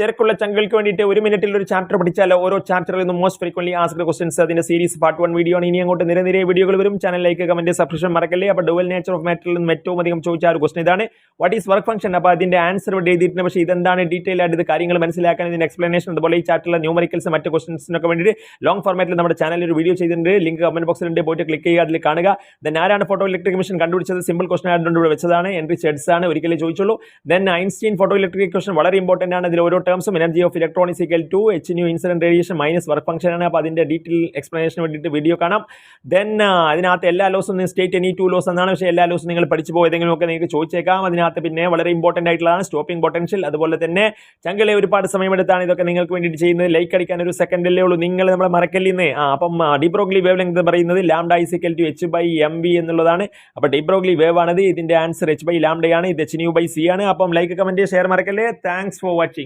തിരക്കുള്ള ചങ്കുകൾക്ക് വേണ്ടിയിട്ട് 1 മിനിറ്റിൽ ഒരു ചാപ്റ്റർ പഠിച്ചാൽ ഓരോ ചാപ്റ്ററിൽ നിന്നും മോസ്റ്റ് ഫ്രീക്വൻലി ആസ്ക്ഡ് ക്വസ്റ്റൻസ് അതിന്റെ സീരീസ് പാർട്ട് 1 വീഡിയോ ആണ്. ഇനി അങ്ങോട്ട് നിര വീഡിയോകൾ വരും. ചാനൽ ലൈക്ക് കമന്റ് സബ്സ്ക്രിപ്ഷൻ മറക്കല്ലേ. അപ്പോൾ ഡുവൽ നേച്ചർ ഓഫ് മാറ്ററിൽ നിന്നും ഏറ്റവും അധികം ചോദിച്ച ഒരു ക്വസ്റ്റൻ ഇതാണ്, വാട്ട് ഈസ് വർക്ക് ഫംഗ്ഷൻ. അപ്പോൾ അതിന്റെ ആൻസർ ഇവിടെ എഴുതിയിട്ടുണ്ട്. പക്ഷേ ഇതെന്താണ് ഡീറ്റെയിൽ ആയിട്ട് ഇത് കാര്യങ്ങൾ മനസ്സിലാക്കാൻ ഇതിന്റെ എക്സ്പ്ലനേഷൻ അതുപോലെ ഈ ചാപ്റ്ററിലെ ന്യൂമറിക്കൽസ് മറ്റ് ക്വസ്റ്റൻസിനൊക്കെ വേണ്ടിയിട്ട് ലോങ് ഫോർമാറ്റിൽ നമ്മുടെ ചാനലിൽ ഒരു വീഡിയോ ചെയ്തിട്ടുണ്ട്. ലിങ്ക് കമന്റ് ബോക്സിലുണ്ട്, പോയിട്ട് ക്ലിക്ക് ചെയ്യുക, അതിൽ കാണുക. ദെൻ ആരാണ് ഫോട്ടോ ഇലക്ട്രിക് മെഷീൻ കണ്ടുപിടിച്ചത്? സിമ്പിൾ ക്വസ്റ്റൻ ആയതുകൊണ്ട് ഇവിടെ വെച്ചതാണ്. എൻറി ഷെഡ്സ് ആണ്, ഒരിക്കലേ ചോദിച്ചുള്ളൂ. Then Einstein photo electric equation വളരെ ഇമ്പോർട്ടന്റ് ആണ്. ഇതിൽ ഓരോ ടേംസും energy of electron is equal to h nu incident radiation minus work function ആണ്. അപ്പോൾ അതിന്റെ ഡീറ്റെയിൽ എക്സ്പ്ലനേഷന് വേണ്ടിയിട്ട് വീഡിയോ കാണാം. ദെൻ അതിനകത്ത് എല്ലാ ലോസും സ്റ്റേറ്റ് എനി 2 ലോസ് എന്നാണ്. പക്ഷേ എല്ലാ ലോസും നിങ്ങൾ പഠിച്ചു പോയതെങ്കിലും ഒക്കെ നിങ്ങൾക്ക് ചോദിച്ചേക്കാം. അതിനകത്ത് പിന്നെ വളരെ ഇമ്പോർട്ടന്റ് ആയിട്ടുള്ളതാണ് സ്റ്റോപ്പിംഗ് പൊട്ടൻഷ്യൽ. അതുപോലെ തന്നെ ചങ്കിലെ ഒരുപാട് സമയമെടുത്താണ് ഇതൊക്കെ നിങ്ങൾക്ക് വേണ്ടിയിട്ട് ചെയ്യുന്നത്. ലൈക്ക് അടിക്കാൻ ഒരു സെക്കൻഡല്ലേ ഉള്ളൂ, നിങ്ങൾ നമ്മളെ മറക്കല്ലിന്ന്. അപ്പം ഡി ബ്രോഗ്ലി വേവ് ലെങ്ത് പറയുന്നത് lambda is equal to h/mv എന്നുള്ളതാണ്. അപ്പോൾ ഡി ബ്രോഗ്ലി വേവ് ആണത്. ഇതിന്റെ ആൻസർ h/λ ആണ്. ഇത് h/c ആണ്. അപ്പം ലൈക്ക് കമന്റ് ഷെയർ മറക്കല്ലേ. Thanks for watching.